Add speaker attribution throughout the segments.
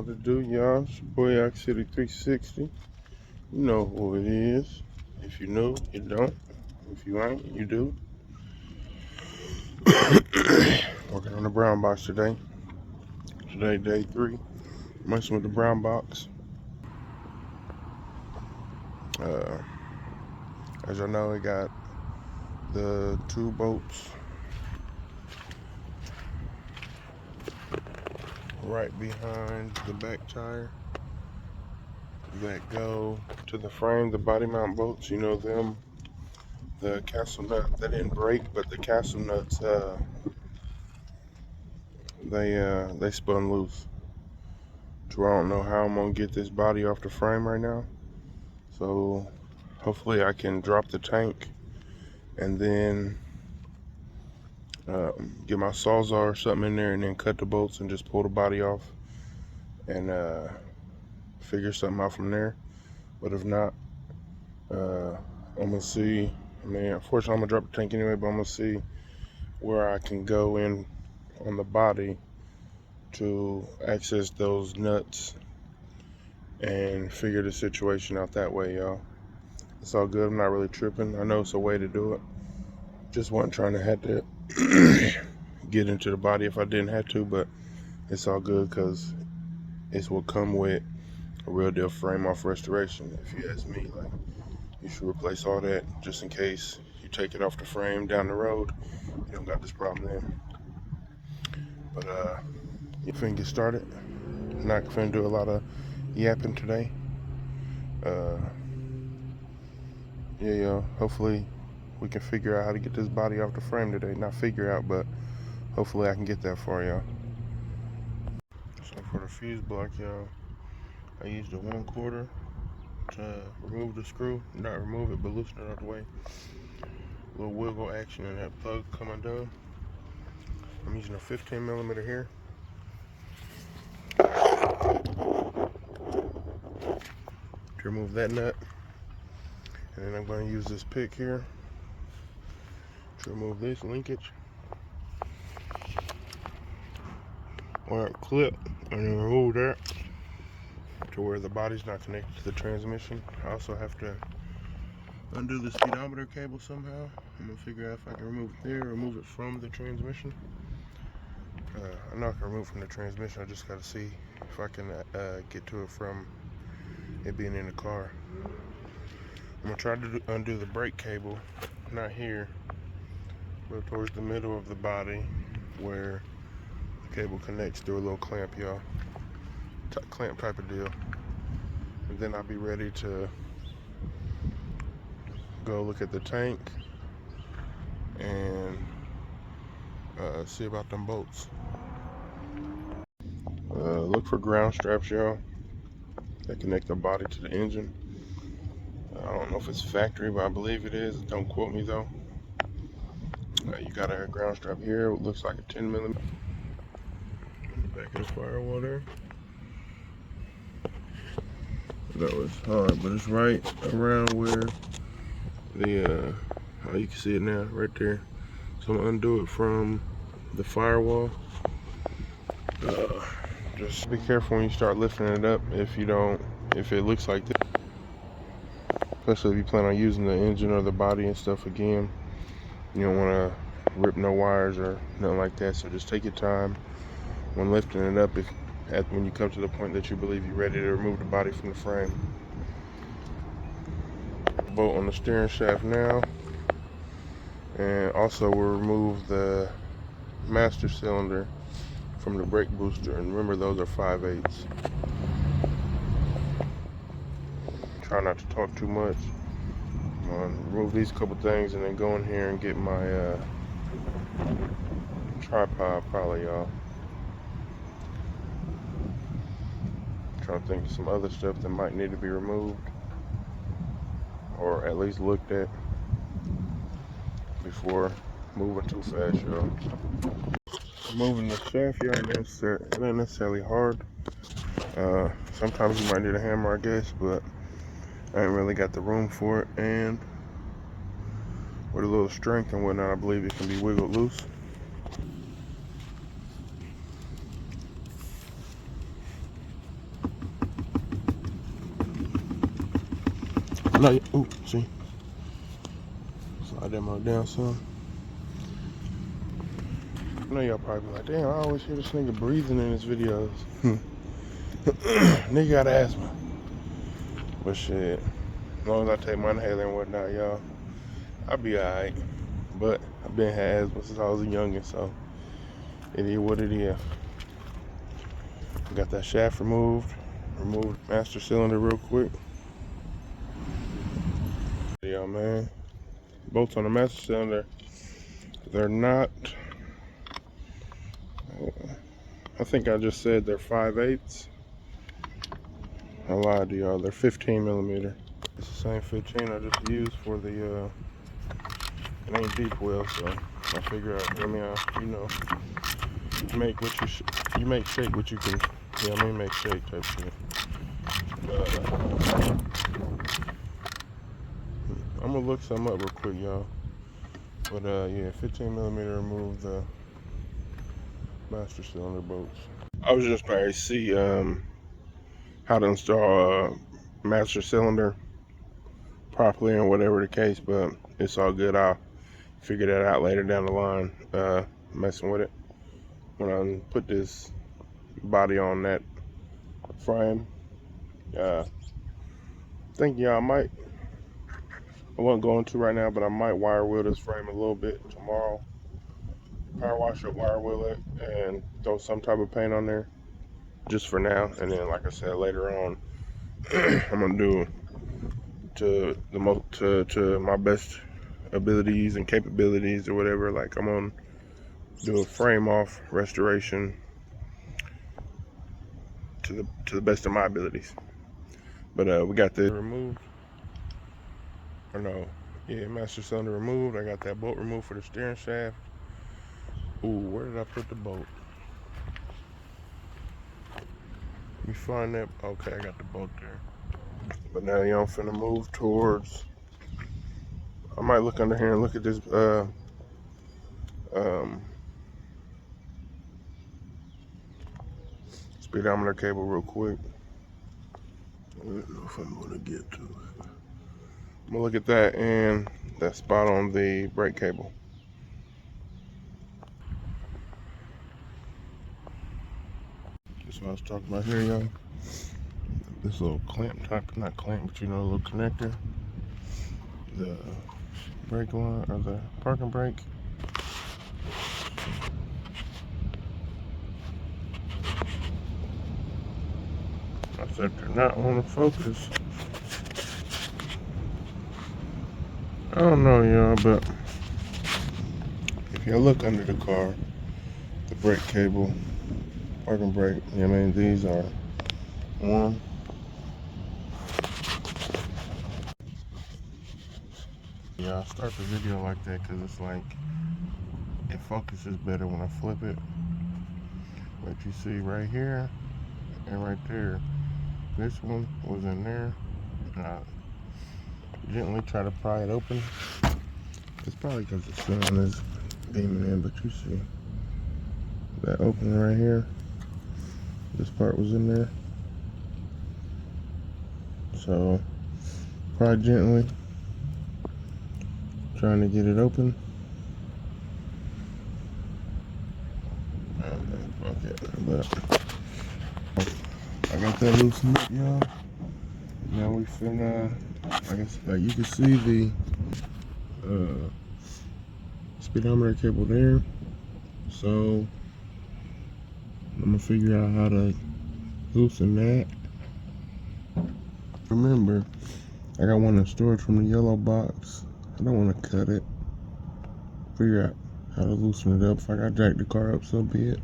Speaker 1: What it do, y'all? It's your boy City 360. You know who it is. If you know, you don't. If you ain't, you do. Working on the brown box today. Today, day 3. Messing with the brown box. As y'all know, we got the 2 bolts right behind the back tire that go to the frame, the body mount bolts. You know them. The castle nut, they didn't break, but the castle nuts, they spun loose. So I don't know how I'm gonna get this body off the frame right now. So hopefully I can drop the tank and then get my sawzall or something in there and then cut the bolts and just pull the body off and figure something out from there. But if not, I'm gonna see. I mean, unfortunately, I'm gonna drop the tank anyway, but I'm gonna see where I can go in on the body to access those nuts and figure the situation out that way, y'all. It's all good. I'm not really tripping. I know it's a way to do it. Just wasn't trying to have to get into the body if I didn't have to, but it's all good because it's what come with a real deal frame off restoration. If you ask me, like, you should replace all that just in case you take it off the frame down the road. You don't got this problem then. But you finna get started. Not finna do a lot of yapping today. Yeah, y'all. Hopefully we can figure out how to get this body off the frame today. Not figure out, but hopefully I can get that for y'all. So for the fuse block, y'all, I used a 1/4 to remove the screw. Not remove it, but loosen it out the way. A little wiggle action and that plug come undone. I'm using a 15mm here. To remove that nut. And then I'm going to use this pick here to remove this linkage or clip and then remove that to where the body's not connected to the transmission. I also have to undo the speedometer cable somehow. I'm going to figure out if I can remove it there or remove it from the transmission. I know I can remove it from the transmission. I just got to see if I can get to it from it being in the car. I'm going to try to undo the brake cable, not here, but towards the middle of the body where the cable connects through a little clamp, y'all. Clamp type of deal. And then I'll be ready to go look at the tank and see about them bolts. Look for ground straps, y'all, that connect the body to the engine. I don't know if it's factory, but I believe it is. Don't quote me though. You got a ground strap here. It looks like a 10mm. In the back of the firewall there. That was hard, but it's right around where the oh, you can see it now, right there. So I'm gonna undo it from the firewall. Just be careful when you start lifting it up if it looks like this. Especially if you plan on using the engine or the body and stuff again. You don't want to rip no wires or nothing like that. So just take your time when lifting it up when you come to the point that you believe you're ready to remove the body from the frame. Bolt on the steering shaft now. And also we'll remove the master cylinder from the brake booster. And remember, those are 5/8. Try not to talk too much. I'm gonna remove these couple things and then go in here and get my tripod probably, y'all. Trying to think of some other stuff that might need to be removed or at least looked at before moving too fast, y'all. Moving the shaft, y'all, it ain't necessarily hard. Sometimes you might need a hammer, I guess, but I ain't really got the room for it, and with a little strength and whatnot, I believe it can be wiggled loose. know you, ooh, see. Slide that mug down some. I know y'all probably be like, damn, I always hear this nigga breathing in his videos. Nigga got asthma. But shit, as long as I take my inhaler and whatnot, y'all, I'll be alright. But I've been had asthma since I was a youngin', so it is what it is. Got that shaft removed. Removed master cylinder real quick. Yeah, man. Bolts on the master cylinder, they're not, I think I just said they're 5/8. I lied to y'all, they're 15 millimeter. It's the same 15 I just used for the, it ain't deep well, so I figure out, you know, make what you make shake what you can, make shake type shit. I'm gonna look some up real quick, y'all. But yeah, 15 millimeter remove the master cylinder bolts. I was just trying to see how to install a master cylinder properly and whatever the case, but it's all good. I'll figure that out later down the line, messing with it when I put this body on that frame. Think y'all I won't go into right now, but I might wire wheel this frame a little bit tomorrow. Power wash it, wire wheel it, and throw some type of paint on there just for now. And then, like I said, later on, I'm gonna do to my best abilities and capabilities or whatever. Like, I'm gonna do a frame off restoration to the best of my abilities. But we got the removed, or no, yeah, master cylinder removed. I got that bolt removed for the steering shaft. Ooh, where did I put the bolt? Let me find that. Okay, I got the bolt there. But now, I'm finna move towards, I might look under here and look at this speedometer cable real quick. I don't know if I'm gonna get to it. I'm gonna look at that and that spot on the brake cable. That's what I was talking about here, y'all. This little clamp type, not clamp, but a little connector. The brake line, or the parking brake. I said they're not on the focus. I don't know, y'all, but if you look under the car, the brake cable, parking brake, these are one. Yeah, I start the video like that because it's like, it focuses better when I flip it. But you see right here and right there, this one was in there, and I gently try to pry it open. It's probably because the sun is beaming in, but you see that opening right here, this part was in there. So pry gently, trying to get it open. Okay, but I got that loosened up, y'all. Now we finna, I guess, like you can see the speedometer cable there. So I'm gonna figure out how to loosen that. Remember, I got one in storage from the yellow box. I don't want to cut it. Figure out how to loosen it up. If I gotta jack the car up, so be it.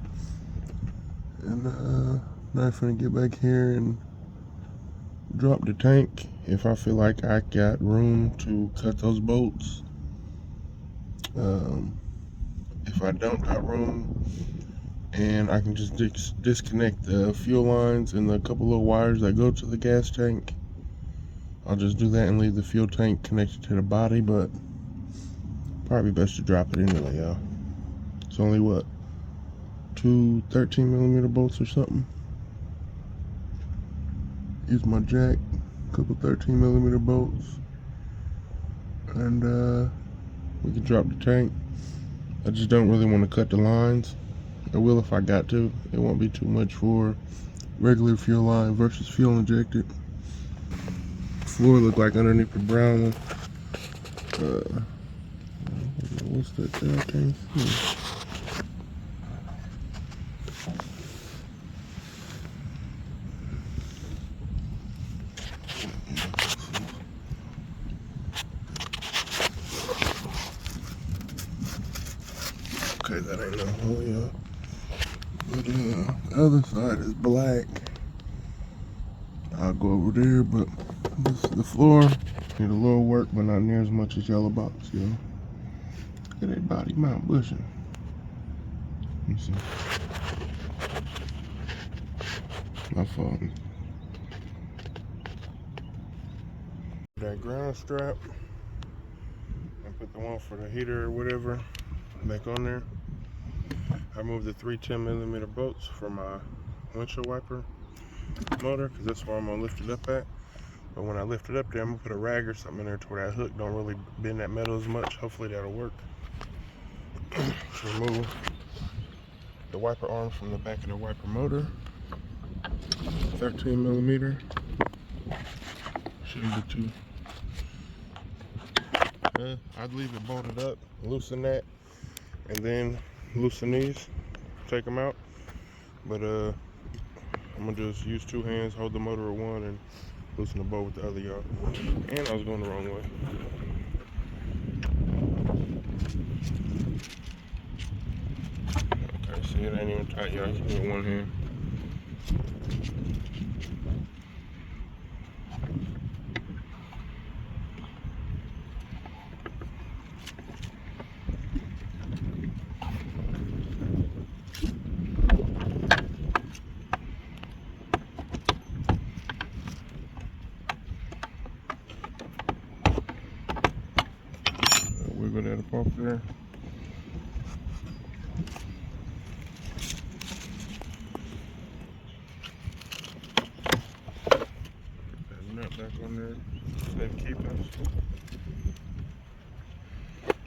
Speaker 1: And now I'm finna get back here and drop the tank. If I feel like I got room to cut those bolts. If I don't got room, and I can just disconnect the fuel lines and the couple of wires that go to the gas tank, I'll just do that and leave the fuel tank connected to the body. But probably best to drop it anyway, y'all. It's only what, 2 13 millimeter bolts or something. Use my jack, a couple 13 millimeter bolts, and we can drop the tank. I just don't really want to cut the lines. I will if I got to. It won't be too much for regular fuel line versus fuel injected. Floor look like underneath the brown one. What's that there? I can't see. Okay, that ain't no hole, y'all. But the other side is black. I'll go over there, but this is the floor. Need a little work, but not near as much as yellow box, you know. Look at that body mount bushing. Let me see. My fault. That ground strap and put the one for the heater or whatever back on there. I moved the 3 10mm bolts for my windshield wiper motor because that's where I'm gonna lift it up at. But when I lift it up there, I'm gonna put a rag or something in there to where that hook don't really bend that metal as much. Hopefully that'll work. To remove the wiper arms from the back of the wiper motor. 13mm. Shouldn't be too. I'd leave it bolted up, loosen that, and then loosen these, take them out. But I'm gonna just use 2 hands, hold the motor with one, and loosen the bolt with the other, y'all. And I was going the wrong way. Okay, see, it ain't even tight, y'all. Just with one hand. Wiggle that up off there. That nut back on there. Save keepers.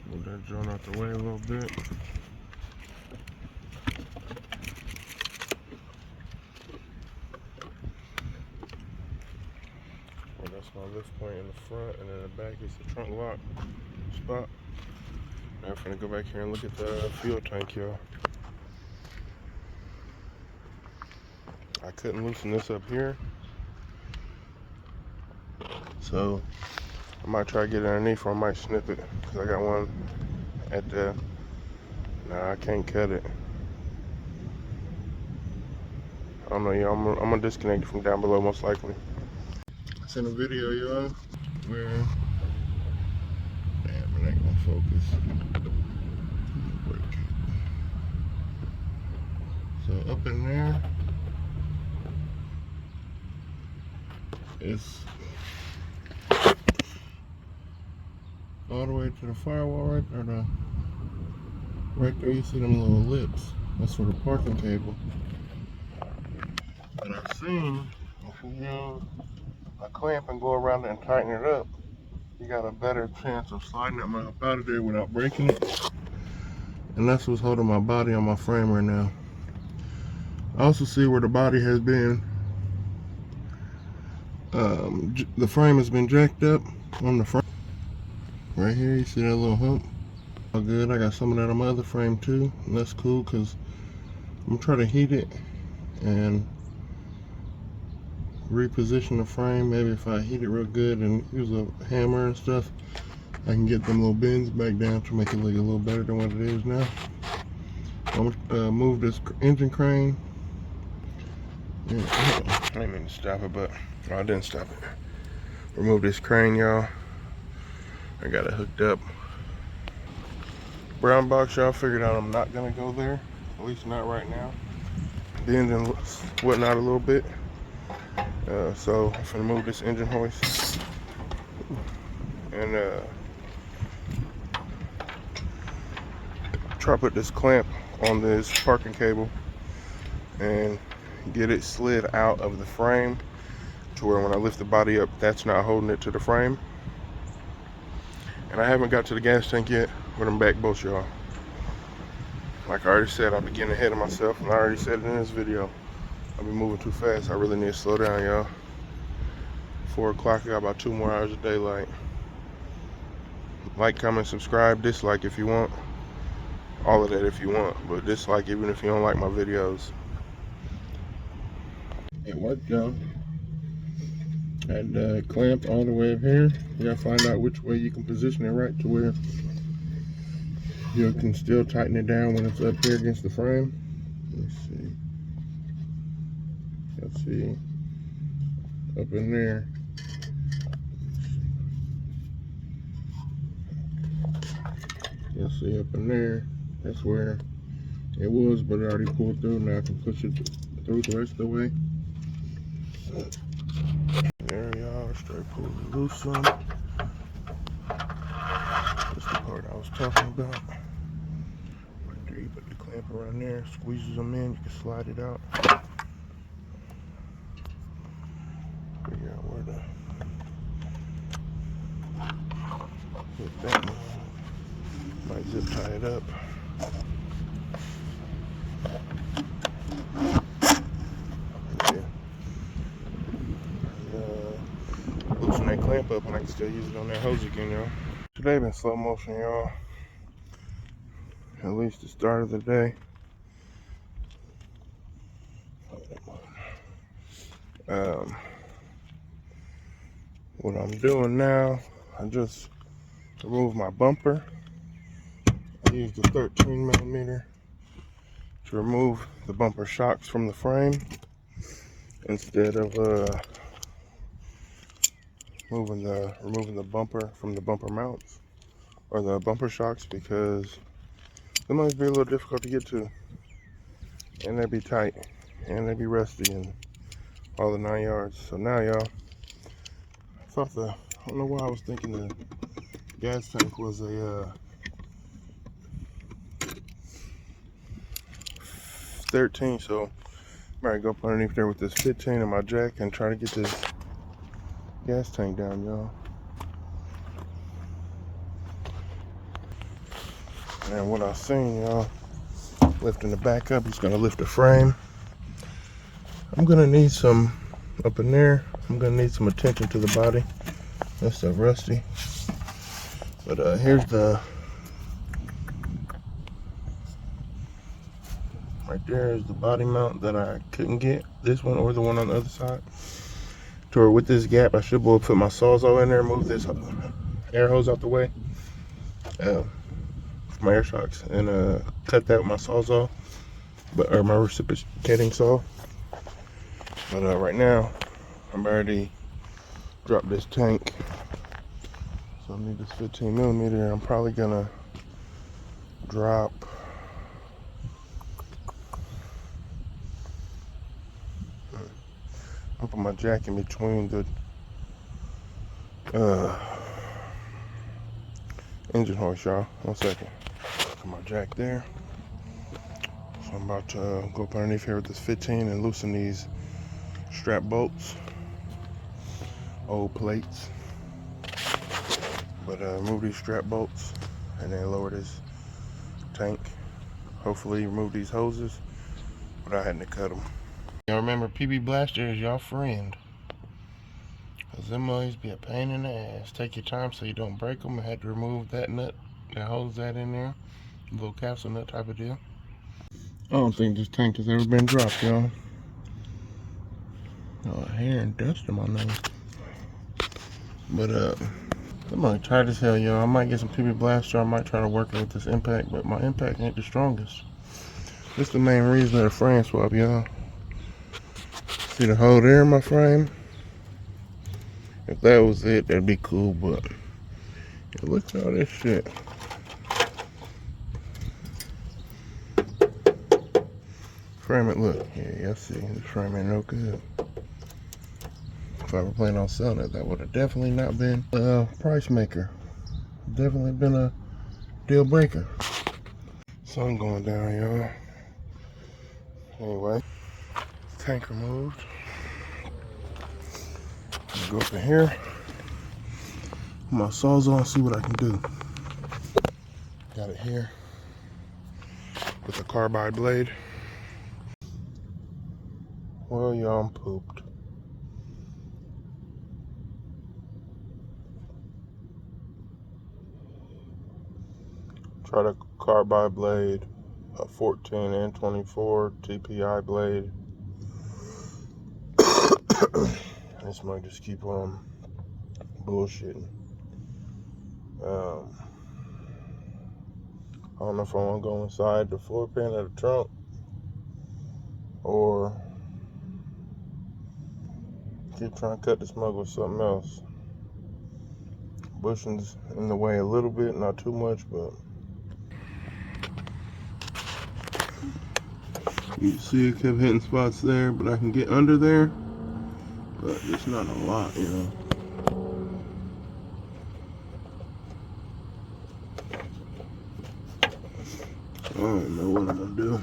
Speaker 1: Move that joint out the way a little bit. Well, that's my lift point in the front, and in the back is the trunk lock spot. Now I'm gonna go back here and look at the fuel tank, y'all. I couldn't loosen this up here, so I might try to get it underneath, or I might snip it, because I got one at the, nah, I can't cut it. I don't know, y'all. I'm gonna disconnect it from down below, most likely. I sent a video, y'all, where, damn, it ain't gonna focus. So up in there, it's all the way to the firewall right there. Right there, you see them little lips. That's for the parking cable. But I've seen if you use a clamp and go around it and tighten it up, you got a better chance of sliding that mouth out of there without breaking it. And that's what's holding my body on my frame right now. I also see where the body has been, the frame has been jacked up on the front. Right here, you see that little hump? All good. I got some of that on my other frame too. And that's cool because I'm gonna try to heat it and reposition the frame. Maybe if I heat it real good and use a hammer and stuff, I can get them little bends back down to make it look a little better than what it is now. I'm gonna move this engine crane. Yeah, I didn't mean to stop it, but I didn't stop it. Remove this crane, y'all. I got it hooked up. Brown box, y'all. Figured out I'm not gonna go there, at least not right now. The engine sweating out a little bit, so I'm gonna move this engine hoist and try to put this clamp on this parking cable and get it slid out of the frame to where when I lift the body up, that's not holding it to the frame. And I haven't got to the gas tank yet with them back bolts, y'all. Like I already said, I'll be getting ahead of myself, and I already said it in this video. I'll be moving too fast. I really need to slow down, y'all. 4 o'clock, I got about 2 more hours of daylight. Like, comment, subscribe, dislike if you want. All of that if you want, but dislike even if you don't like my videos. It worked, y'all. Had the clamp all the way up here. You gotta find out which way you can position it right to where you can still tighten it down when it's up here against the frame. Let's see. Let's see. Up in there. You'll see up in there. That's where it was, but it already pulled through. Now I can push it through the rest of the way. There y'all, straight pull it loose some. That's the part I was talking about. Right there, you put the clamp around there, squeezes them in, you can slide it out. Figure out where to hit that one. Might zip tie it up. Loosen that clamp up and I can still use it on that hose again, y'all. Today been slow motion, y'all. At least the start of the day. What I'm doing now, I just removed my bumper. I used a 13mm to remove the bumper shocks from the frame instead of removing the bumper from the bumper mounts or the bumper shocks, because they might be a little difficult to get to, and they'd be tight, and they'd be rusty, and all the 9 yards. So now, y'all, I don't know why I was thinking the gas tank was a 13, so I'm gonna go up underneath there with this 15 in my jack and try to get this gas tank down, y'all. And what I've seen, y'all, lifting the back up, he's gonna lift the frame. I'm gonna need some up in there. I'm gonna need some attention to the body. That stuff rusty. But here's the, right there is the body mount that I couldn't get. This one or the one on the other side. To where with this gap, I should be able to put my Sawzall in there, move this air hose out the way. For my air shocks, and cut that with my Sawzall, or my reciprocating saw. But right now, I'm already dropped this tank, so I need this 15mm. I'm probably gonna drop I'll put my jack in between the engine hoist, y'all. 1 second. Put my jack there. So I'm about to go up underneath here with this 15 and loosen these strap bolts, old plates. But remove these strap bolts and then lower this tank. Hopefully remove these hoses without having to cut them. Y'all remember, PB Blaster is y'all friend. Cause them always be a pain in the ass. Take your time so you don't break them. I had to remove that nut that holds that in there. A little capsule nut type of deal. I don't think this tank has ever been dropped, y'all. Oh, hair and dust in my nose. But I'm gonna tight as hell, y'all. I might get some PB Blaster. I might try to work it with this impact, but my impact ain't the strongest. This is the main reason of the frame swap, y'all. See the hole there in my frame? If that was it, that'd be cool, but look at all this shit. Frame it, look. Yeah, y'all see, this frame ain't no good. If I were planning on selling it, that would have definitely not been a price maker. Definitely been a deal breaker. Sun going down, y'all. Anyway, tank removed. Go up in here. my sawzall, see what I can do. Got it here with a carbide blade. Well, y'all, I'm pooped. Try the carbide blade, a 14 and 24 TPI blade. This might just keep on bullshitting. I don't know if I want to go inside the floor pan of the trunk or keep trying to cut this mug with something else. Bushing's in the way a little bit, not too much, but you see it kept hitting spots there, but I can get under there, but it's not a lot, you know. I don't know what I'm gonna do.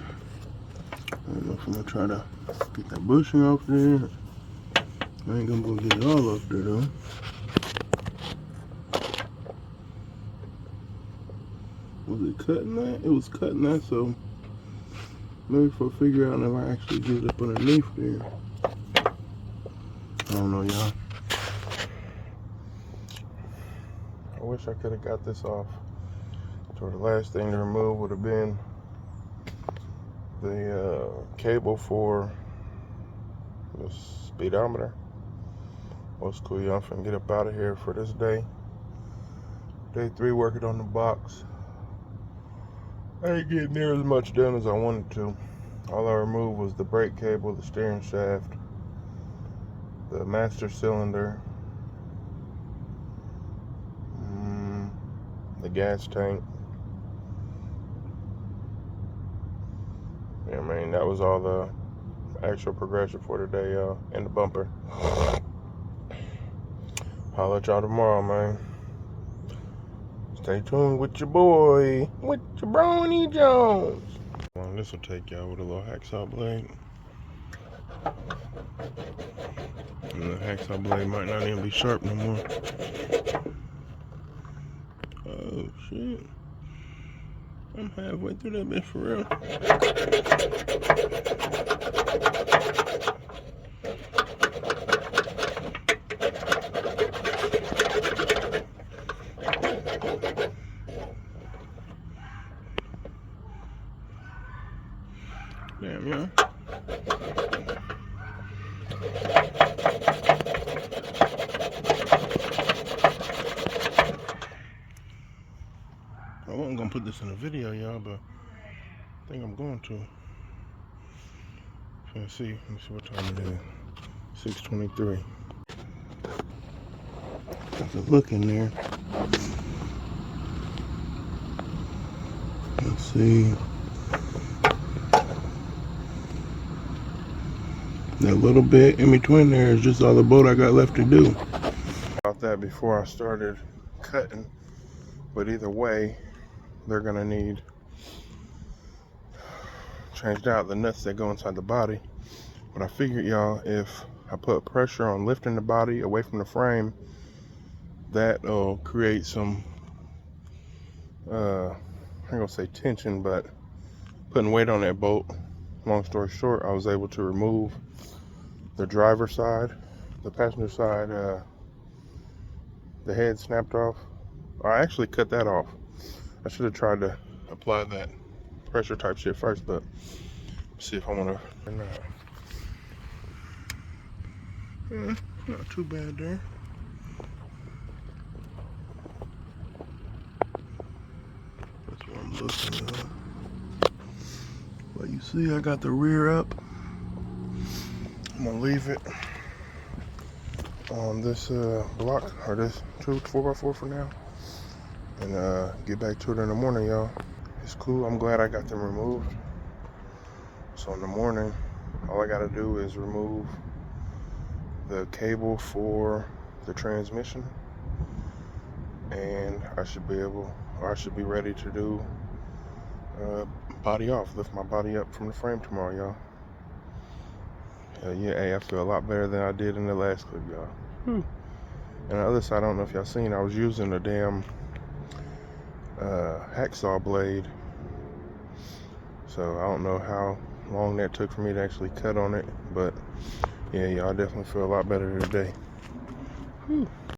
Speaker 1: I don't know if I'm gonna try to get that bushing off there. I ain't gonna go get it all up there though. Was it cutting that? It was cutting that, so maybe if I figure out if I actually get it up underneath there. I don't know, y'all. I wish I could have got this off. So the last thing to remove would have been the cable for the speedometer. Well, it's cool, y'all. I'm finna get up out of here for this day. Day 3 working on the box. I ain't getting near as much done as I wanted to. All I removed was the brake cable, the steering shaft, the master cylinder, the gas tank. Yeah, man, that was all the actual progression for today, y'all, and the bumper. I'll let y'all tomorrow, man. Stay tuned with your boy, with your Brony Jones. Well, this will take y'all with a little hacksaw blade. And the hacksaw blade might not even be sharp no more. Oh, shit. I'm halfway through that bitch for real. Damn, yeah. I wasn't gonna put this in a video, y'all, but I think I'm going to. Let me see what time it is. 6:23. There's a look in there. Let's see. That little bit in between there is just all the bolt I got left to do. About that before I started cutting, but either way, they're gonna need changed out the nuts that go inside the body. But I figured, y'all, if I put pressure on lifting the body away from the frame, that'll create some I'm gonna say tension, but putting weight on that bolt. Long story short, I was able to remove the driver's side, the passenger side, the head snapped off. I actually cut that off. I should have tried to apply that pressure type shit first, but see if I want to or not. Not too bad there. That's what I'm looking at. But you see, I got the rear up. I'm gonna leave it on this block, or this 4x4 for now, and get back to it in the morning, y'all. It's cool. I'm glad I got them removed. So in the morning, all I gotta do is remove the cable for the transmission, and I should be ready to do body off, lift my body up from the frame tomorrow, y'all. Yeah, hey, I feel a lot better than I did in the last clip, y'all. And the other side, I don't know if y'all seen, I was using a damn hacksaw blade. So I don't know how long that took for me to actually cut on it. But yeah, y'all definitely feel a lot better today. Whew.